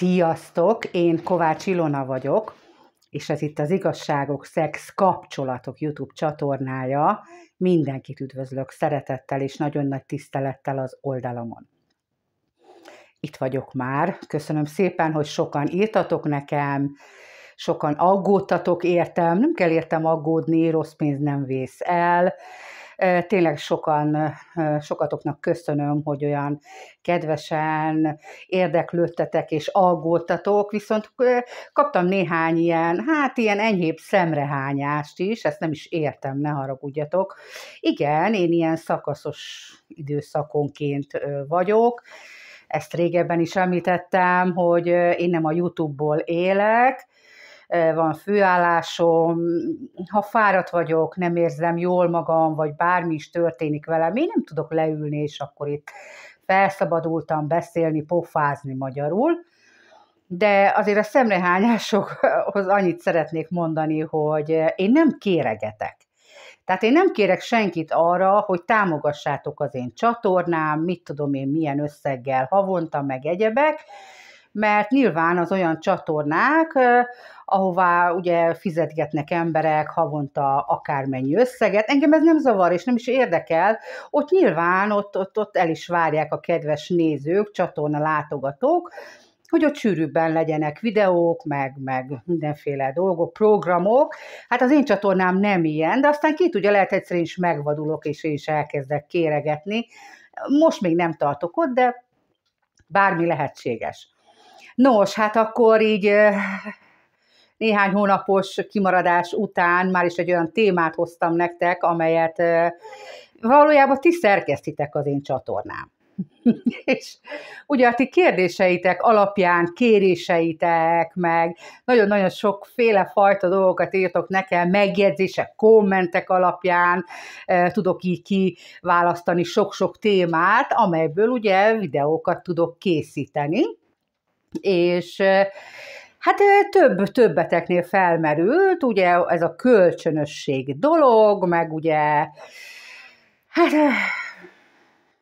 Sziasztok! Én Kovács Ilona vagyok, és ez itt az Igazságok, Szex, Kapcsolatok YouTube csatornája. Mindenkit üdvözlök szeretettel és nagyon nagy tisztelettel az oldalamon. Itt vagyok már. Köszönöm szépen, hogy sokan írtatok nekem, sokan aggódtatok értem. Nem kell értem aggódni, rossz pénz nem vész el. Tényleg sokatoknak köszönöm, hogy olyan kedvesen érdeklődtetek és aggódtatok, viszont kaptam néhány ilyen enyhébb szemrehányást is, ezt nem is értem, ne haragudjatok. Igen, én ilyen szakaszos időszakonként vagyok, ezt régebben is említettem, hogy én nem a YouTube-ból élek, van főállásom, ha fáradt vagyok, nem érzem jól magam, vagy bármi is történik velem, én nem tudok leülni, és akkor itt felszabadultam beszélni, pofázni magyarul, de azért a szemrehányásokhoz annyit szeretnék mondani, hogy én nem kéregetek. Tehát én nem kérek senkit arra, hogy támogassátok az én csatornám, mit tudom én milyen összeggel havonta, meg egyebek, mert nyilván az olyan csatornák, ahová ugye fizetgetnek emberek havonta akármennyi összeget, engem ez nem zavar, és nem is érdekel, ott nyilván ott el is várják a kedves nézők, csatorna látogatók, hogy ott sűrűbben legyenek videók, meg mindenféle dolgok, programok. Hát az én csatornám nem ilyen, de aztán ki tudja, lehet egyszerűen is megvadulok, és én is elkezdek kéregetni. Most még nem tartok ott, de bármi lehetséges. Nos, hát akkor így néhány hónapos kimaradás után már is egy olyan témát hoztam nektek, amelyet valójában ti szerkesztitek az én csatornám. És ugye a ti kérdéseitek alapján, kéréseitek, meg nagyon-nagyon sokféle fajta dolgokat írtok nekem, megjegyzések, kommentek alapján tudok így kiválasztani sok-sok témát, amelyből ugye videókat tudok készíteni. És hát többeteknél felmerült, ugye ez a kölcsönösség dolog, meg ugye,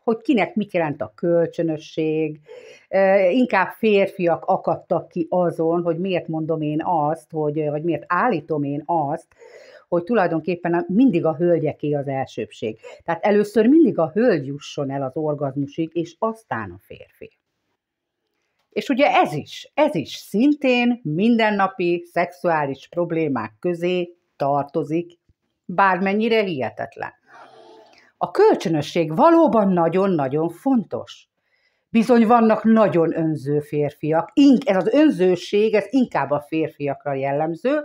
hogy kinek mit jelent a kölcsönösség, inkább férfiak akadtak ki azon, hogy miért mondom én azt, vagy miért állítom én azt, hogy tulajdonképpen mindig a hölgyeké az elsőbbség. Tehát először mindig a hölgy jusson el az orgazmusig, és aztán a férfi. És ugye ez is szintén mindennapi szexuális problémák közé tartozik, bármennyire hihetetlen. A kölcsönösség valóban nagyon-nagyon fontos. Bizony vannak nagyon önző férfiak, ez az önzőség, ez inkább a férfiakra jellemző,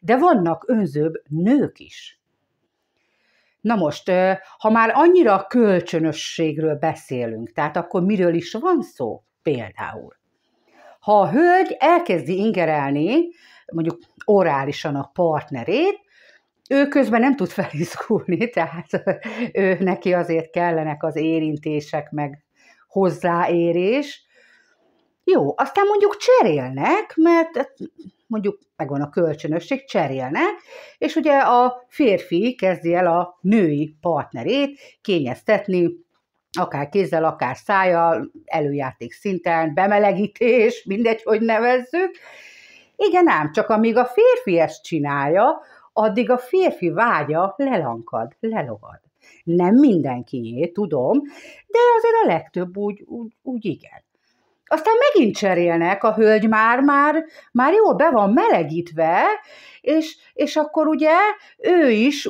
de vannak önzőbb nők is. Na most, ha már annyira a kölcsönösségről beszélünk, tehát akkor miről is van szó például? Ha a hölgy elkezdi ingerelni, mondjuk orálisan a partnerét, ő közben nem tud felizgulni, tehát neki azért kellenek az érintések, meg hozzáérés. Jó, aztán mondjuk cserélnek, mert mondjuk megvan a kölcsönösség, cserélnek, és ugye a férfi kezdi el a női partnerét kényeztetni, akár kézzel, akár szájjal, előjáték szinten, bemelegítés, mindegy, hogy nevezzük. Igen ám, csak amíg a férfi ezt csinálja, addig a férfi vágya lelankad, lelogad. Nem mindenkié, tudom, de azért a legtöbb úgy igen. Aztán megint cserélnek, a hölgy már jól be van melegítve, és akkor ugye ő is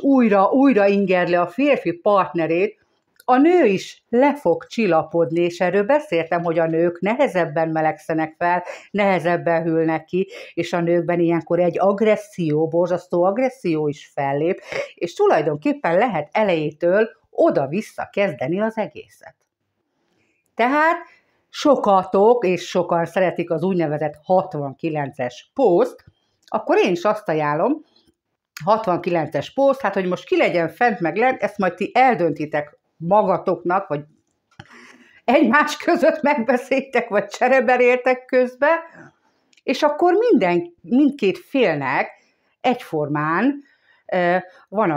újra ingerli a férfi partnerét, a nő is le fog csillapodni, és erről beszéltem, hogy a nők nehezebben melegszenek fel, nehezebben hűlnek ki, és a nőkben ilyenkor egy agresszió, borzasztó agresszió is fellép, és tulajdonképpen lehet elejétől oda-vissza kezdeni az egészet. Tehát sokatok, és sokan szeretik az úgynevezett 69-es poszt, akkor én is azt ajánlom, 69-es poszt, hát hogy most ki legyen fent meg lent, ezt majd ti eldöntitek magatoknak, vagy egymás között megbeszéltek, vagy csereberéltek közbe, és akkor mindkét félnek egyformán van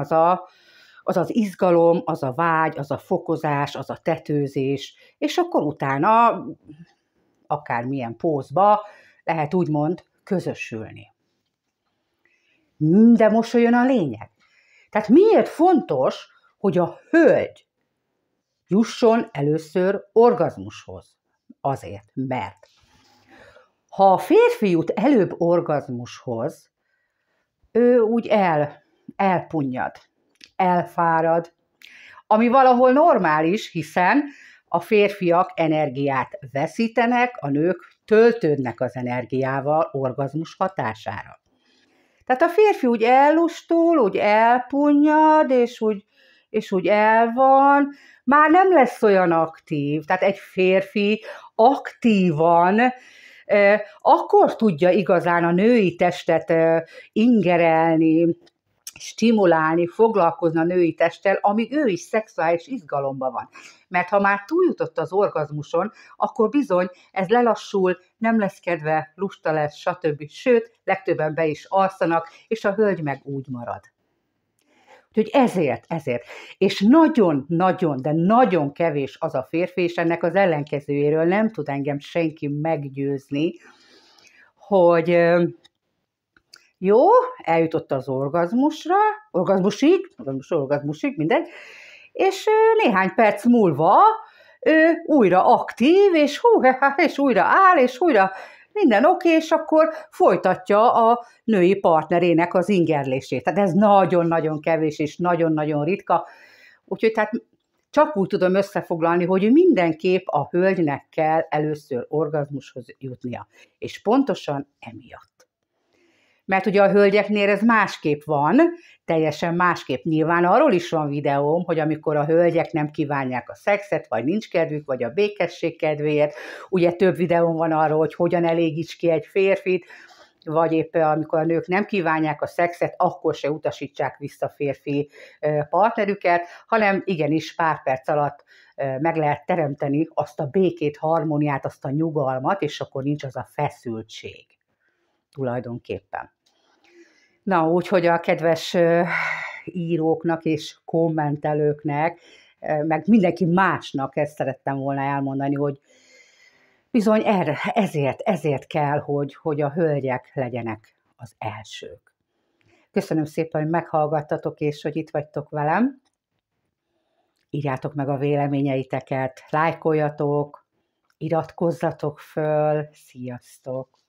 az izgalom, az a vágy, az a fokozás, az a tetőzés, és akkor utána akármilyen pózba lehet úgymond közösülni. De most jön a lényeg. Tehát miért fontos, hogy a hölgy jusson először orgazmushoz? Azért, mert ha a férfi jut előbb orgazmushoz, ő úgy elpunnyad, elfárad, ami valahol normális, hiszen a férfiak energiát veszítenek, a nők töltődnek az energiával orgazmus hatására. Tehát a férfi úgy ellustul, úgy elpunnyad, és úgy el van, már nem lesz olyan aktív. Tehát egy férfi aktívan akkor tudja igazán a női testet ingerelni, stimulálni, foglalkozni a női testtel, amíg ő is szexuális izgalomban van. Mert ha már túljutott az orgazmuson, akkor bizony ez lelassul, nem lesz kedve, lusta lesz, stb. Sőt, legtöbben be is alszanak, és a hölgy meg úgy marad. Úgyhogy ezért. És nagyon, de nagyon kevés az a férfi, és ennek az ellenkezőjéről nem tud engem senki meggyőzni, hogy jó, eljutott az orgazmusig, mindegy, és néhány perc múlva újra aktív, és újra áll, és újra minden oké, és akkor folytatja a női partnerének az ingerlését. Tehát ez nagyon-nagyon kevés, és nagyon-nagyon ritka. Úgyhogy tehát csak úgy tudom összefoglalni, hogy mindenképp a hölgynek kell először orgazmushoz jutnia. És pontosan emiatt. Mert ugye a hölgyeknél ez másképp van, teljesen másképp. Nyilván arról is van videóm, hogy amikor a hölgyek nem kívánják a szexet, vagy nincs kedvük, vagy a békesség kedvéért, ugye több videóm van arról, hogy hogyan elégíts ki egy férfit, vagy éppen amikor a nők nem kívánják a szexet, akkor se utasítsák vissza férfi partnerüket, hanem igenis pár perc alatt meg lehet teremteni azt a békét, harmóniát, azt a nyugalmat, és akkor nincs az a feszültség tulajdonképpen. Na, úgyhogy a kedves íróknak és kommentelőknek, meg mindenki másnak ezt szerettem volna elmondani, hogy bizony ezért kell, hogy a hölgyek legyenek az elsők. Köszönöm szépen, hogy meghallgattatok, és hogy itt vagytok velem. Írjátok meg a véleményeiteket, lájkoljatok, iratkozzatok föl, sziasztok!